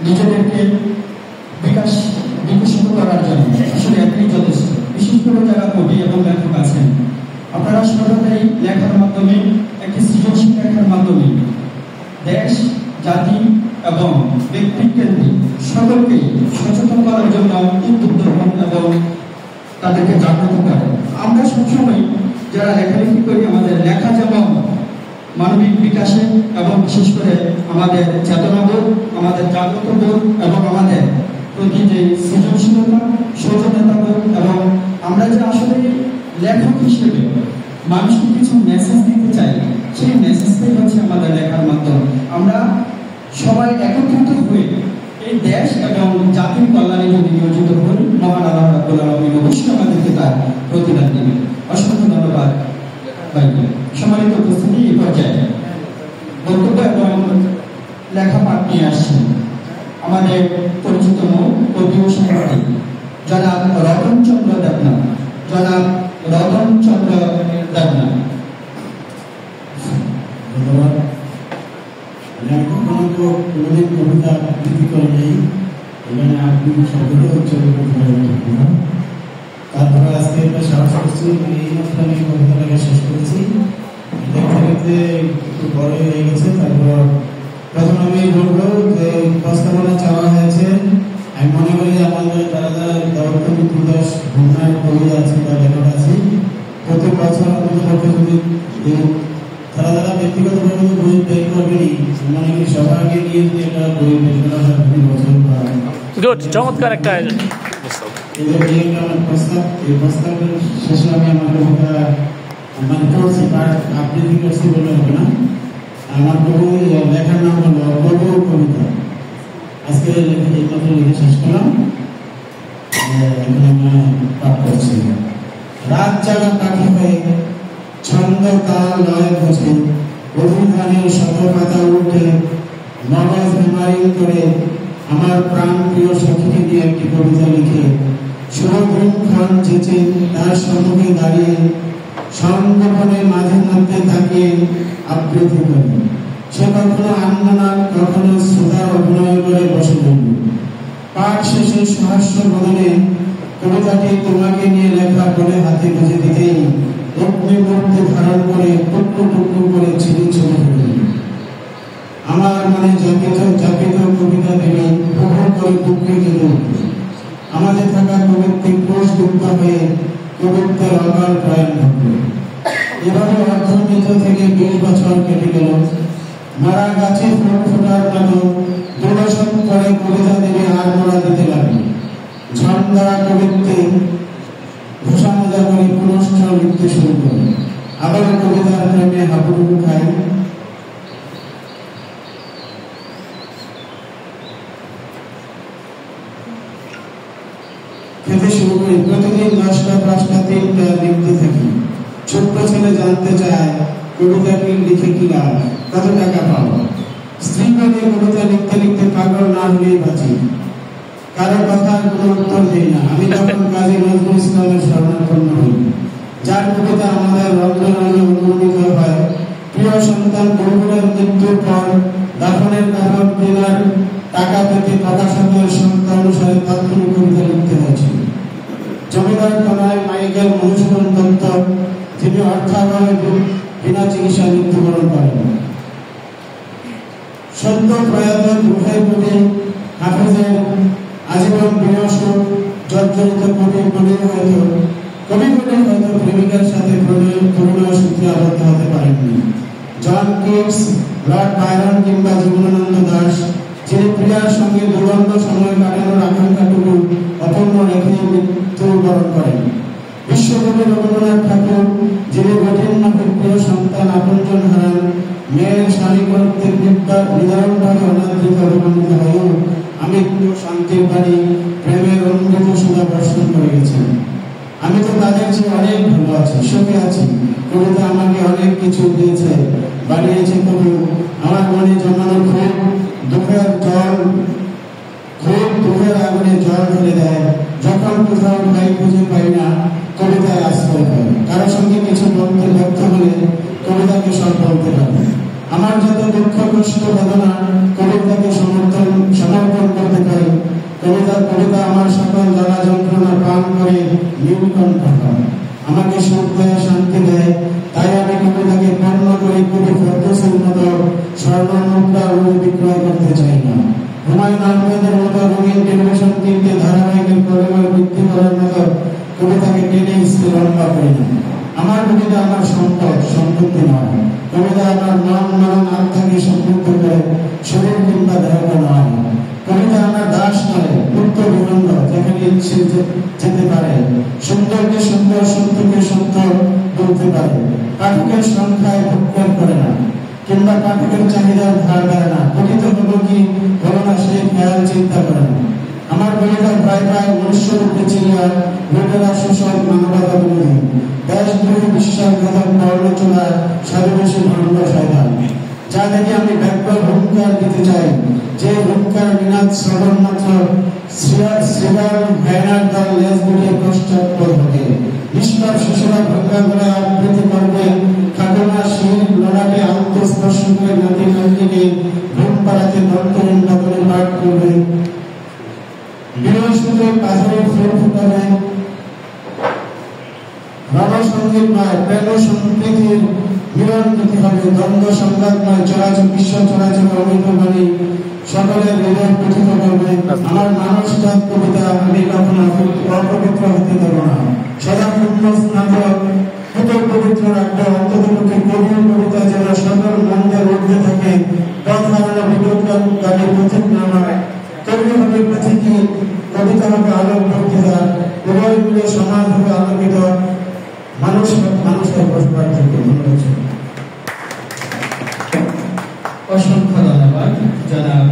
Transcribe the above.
নিজেদেরকে বিকশিত করার জন্য আসলে এটাই যথেষ্ট। বিশেষ করে যারা কবি এবং লেখক আছেন, আপনারা সর্বদাই লেখার মাধ্যমে, একটি সৃজনশীল লেখার মাধ্যমে দেশ, জাতি এবং ব্যক্তিকেন্দ্রিক সকলকে সচেতন করার জন্য উদ্বুদ্ধ হন এবং তাদেরকে জাগ্রত করেন। আমরা সবসময় যারা লেখালেখি করি, আমাদের লেখা যেমন মানবিক বিকাশে এবং বিশেষ করে আমাদের চেতনাবোধ, আমাদের জাগ্রত বোধ এবং আমাদের প্রতি যে সৃজনশীলতা, সচেতনতাবোধ এবং আমরা যে আসলে লেখক হিসেবে মানুষকে কিছু মেসেজ দিতে চাই, সেই মেসেজটাই হচ্ছে আমাদের লেখার মাধ্যম। আমরা সবাই একত্রিত হয়ে এই দেশ এবং জাতির কল্যাণে যদি নিয়োজিত হই, মহান আল্লাহ রাব্বুল আলামিন অবশ্যই আমাদেরকে তার প্রতিদান দিবেন। অসংখ্য ধন্যবাদ ভাইকে। সম্মানিত উপস্থিতি, এই পর্যায়ে বক্তব্য এবং লেখা পাঠ নিয়ে আসছেন আমাদের পরিচিত কবি ও সাহিত্যিক জনাব রতনচন্দ্র দেবনাথ। জনাব রতনচন্দ্র দেবনাথ। ধন্যবাদ। আমি কখনো তো কোনোদিন কবিতা আবৃত্তি করে নেই, এখানে আবৃত্তি শব্দটা হচ্ছে না। তারপরে আজকে একটা সাহস করছি, এই মাত্র আমি কবিতাটাকে শেষ করেছি। দেখতে দেখতে একটু বড় হয়ে গেছে। তারপর প্রথম আমি বলবো যে প্রস্তাবনা চাওয়া হয়েছে। আমি মনে করি আমাদের যারা যারা দেবকবি প্রকাশ ভূমনায় কবি আছে বা লেখক আছে, প্রত্যেক বছর আমাদের যদি তারা যারা ব্যক্তিগতভাবে বই তৈরি করবেনি, মনে করি সবাইকে নিয়ে যদি একটা বই বের করা হয় প্রতি বছর বা চমৎকার একটা প্রস্তাব। এই প্রস্তাবের শেষে আমি আমার কবিতা মানে করছি, আবৃত্তি করছি বলে হবে না। আমার কবি লেখার নাম হলো গল্প কবিতা। আজকে এই কথা লিখে শেষ করলাম, পাঠ করছি। রাত জাগা পাখি হয়ে ছন্দ তাল লয় বুঝে, অভিধানের শত পাতা উঠে মগজ হেমারিং করে আমার প্রাণ প্রিয় সখীকে দিয়ে একটি কবিতা লিখে সুরভিন খান চেচে তার সম্মুখে দাঁড়িয়ে সংগঠনের মাঝে মধ্যে তাকিয়ে আবৃত্তি করে। সে কখনো আনমনা, কখনো শ্রোতার অভিনয় করে বসে রইল। পাঠ শেষে সহাস্য বদলে কবিতাটি তোমাকে নিয়ে লেখা বলে হাতে বুঝে দিতেই অগ্নিমূর্তি ধারণ করে টুকরো টুকরো করে ছিঁড়ে ছড়ে ফেলল। আমার মনে জাপিত জাপিত কবিতা ভেবে বহু করে টুকরে গেল। আমাদের থাকা কবিত্বিক কোষ যুক্ত হয়ে কবিত্বের অকাল প্রয়াণ ঘটল। এভাবে অর্থনীত থেকে 20 বছর কেটে গেল। মারা গাছে ফুল ফোটার মতো দুদশক পরে কবিতা দেবে আর মোড়া দিতে লাগলো। ঝড় কবিত্বে ঘোষা মজা করে পুনশ্চ লিখতে শুরু করে। আবার কবিতার প্রেমে হাবুডুবু খাই। খেতে শুরু করি। প্রতিদিন 10টা 5টা 3টা লিখতে থাকি। ছোট্ট ছেলে জানতে চায় কবিতাটি লিখে কি লাভ, কত টাকা পাবো। স্ত্রী বলে কবিতা লিখতে লিখতে পাগল না হলেই বাঁচি। কারো কথার কোনো উত্তর দিই না। আমি তখন কাজী নজরুল ইসলামের শরণাপন্ন হই, যার কবিতা আমাদের রঞ্জনে অনুমোদিত হয়। প্রিয় সন্তান বন্ধুরের মৃত্যুর পর দাফনের কাপড় কেনার টাকা পেতে প্রকাশকের সংখ্যা অনুসারে তাৎক্ষণিক কবিতা লিখতে হয়েছিল। জমিদার তনায় মাইকেল মধুসূদন দত্ত, যিনি অর্থাভাবে বিনা চিকিৎসায় মৃত্যুবরণ করেন। সদ্য প্রয়াত দুঃখের কবি হাফেজের আজীবন বিনষ্ট জর্জরিত কবি বলে হয়তো প্রেমিকার সাথে প্রণয় সূত্রে আবদ্ধ হতে পারেননি। জন কিটস, লর্ড বায়রন কিংবা জীবনানন্দ দাশ, যিনি প্রিয়ার সঙ্গে দুরন্ত সময় কাটানোর আকাঙ্ক্ষাটুকু অপূর্ণ রেখে মৃত্যুবরণ করেন। বিশ্বকবি রবীন্দ্রনাথ ঠাকুর, যিনি কঠিন মাফিক প্রিয় সন্তান আপনজন হারান, মেয়ের শারীরিক নিদারুণভাবে অনাদৃত অভিমানিত হয়েও আমৃত্যু শান্তির বাণী প্রেমের অমৃত সুধা বর্ষণ করে গেছেন। আমি তো তাদের চেয়ে অনেক ভালো আছি, সুখে আছি। কবিতা আমাকে অনেক কিছু দিয়েছে, বানিয়েছে কবি। আমার মনে জমানো খুব দুঃখের আগুনে জল ঢেলে দেয়। যখন কোথাও ভাই খুঁজে পাই না, কবিতায় আশ্রয় পাই। কারো সঙ্গে কিছু বলতে ব্যর্থ হলে কবিতাকে সব বলতে পারে। আমার যত দুঃখ কষ্ট বেদনা কবিতাকে সমর্পণ কবিতা আমার সকল জ্বালা যন্ত্রণা পান করে নীলকণ্ঠ হয়, আমাকে সুখ দেয়, শান্তি দেয়। তাই আমি কবিতাকে পণ্য করে কবি ফেরদৌসীর মতো স্বর্ণ মুদ্রা বিক্রয় করতে চাই না। হুমায়ুন আহমেদের মতো রঙিন টেলিভিশন কিনতে ধারাবাহিকের পরিমাণ বৃদ্ধি করার মতো কবিতাকে টেনে স্কুল লম্বা করি না। আমার কবিতা আমার সম্পদ, সম্পত্তি নয়। কবিতা আমার মন মরণ আত্মাকে সমৃদ্ধ করে, শরীর কিংবা দেহকে নয়। কবিতা আমার দাস নয়, মুক্ত বিনন্দ, যেখানে ইচ্ছে যেতে পারে। সুন্দরকে সুন্দর, সত্যকে সত্য বলতে পারে। পাঠকের সংখ্যায় ভক্ষণ করে না, কিংবা পাঠকের চাহিদার ধার দেয় না। কথিত হলো কি হলো না সে খেয়াল চিন্তা করে না। আমার কবিতা প্রায় 1900 রূপে চিনিয়া লোকেরা শোষণ, মানবতা বিরোধী, দেশদ্রোহী, বিশ্বাসঘাতক, বর্ণচোলায় স্বাধীনশী ভণ্ড শয়তান। যা দেখে আমি ব্যাপক হুঙ্কার দিতে চাই, যে হুঙ্কার বিনাদ শ্রবণ মাত্র শ্রীরাম ভ্যানার দল লেজ গুলিয়ে পশ্চাৎপদ হবে। নিষ্পাপ শিশুরা ভঙ্গা করে আবৃত্তি করবে, খাটনা শির লড়াকে আন্তঃস্পর্শ করে নাতি নাতনিকে ঘুম পাড়াতে দন্তহীনতা করে পাঠ করবে। বিনয় সূত্রে পাথরের ফুল ফুটাবে। রণসঙ্গীত নয়, প্রেম সম্প্রীতির মিলন গতি হবে। দ্বন্দ্ব সংঘাত নয়, চরাচর বিশ্ব চরাচর অমৃত বাণী সকলের হৃদয় পঠিত করবে। আমার মানুষজাত কবিতা আমি কখনো অপবিত্র হতে দেব না। সদা পূর্ণ স্নাতক পবিত্র রাখবে। অন্ততপক্ষে কবির কবিতা যেন সকল মন্দের ঊর্ধ্বে থাকে, পথ হারানো বিপদকারী পথিক না হয়। কবি হবে পথিকী, কবিতা হবে আলোক বক্তৃতা। উভয় মিলে সমাজ হবে আলোকিত, মানুষের বসবার থেকে। অসংখ্য ধন্যবাদ জনাব